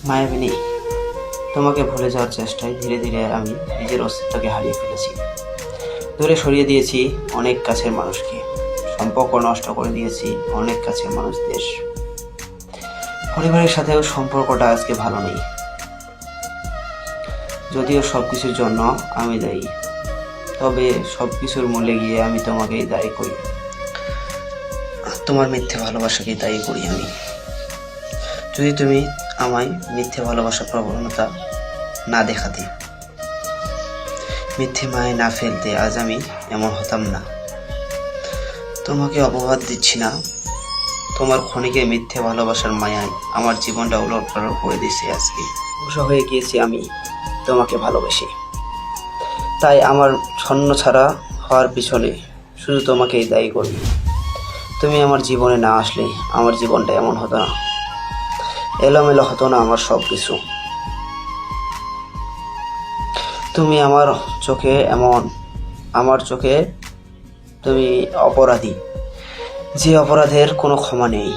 মায়াবিনী, তোমাকে ভুলে যাওয়ার চেষ্টায় ধীরে ধীরে আমি নিজের অস্তিত্বকে হারিয়ে ফেলেছি। দূরে সরিয়ে দিয়েছি অনেক কাছের মানুষকে, সম্পর্ক নষ্ট করে দিয়েছি অনেক কাছের মানুষদের। পরিবারের সাথেও সম্পর্কটা আজকে ভালো নেই, যদিও সব কিছুর জন্য আমি দায়ী। তবে সব কিছুর মূল্যে গিয়ে আমি তোমাকেই দায়ী করি, তোমার মিথ্যে ভালোবাসাকেই দায়ী করি আমি। যদি তুমি আমায় মিথ্যে ভালোবাসার প্রবণতা না দেখাতে, মিথ্যে মায় না ফেলতে, আজ আমি এমন হতাম না। তোমাকে অপবাদ দিচ্ছি না, তোমার ক্ষণিকে মিথ্যে ভালোবাসার মায়ায় আমার জীবনটা উলটপালট করে দিয়েছে। আজকে ধ্বংস হয়ে গিয়েছি আমি তোমাকে ভালোবেসে। তাই আমার ছন্ন ছাড়া হওয়ার পিছনে শুধু তোমাকেই দায়ী করি। তুমি আমার জীবনে না আসলে আমার জীবনটা এমন হতো না, এলোমেলো হতো না আমার সব কিছু। তুমি আমার চোখে আমার চোখে তুমি অপরাধী, যে অপরাধের কোনো ক্ষমা নেই।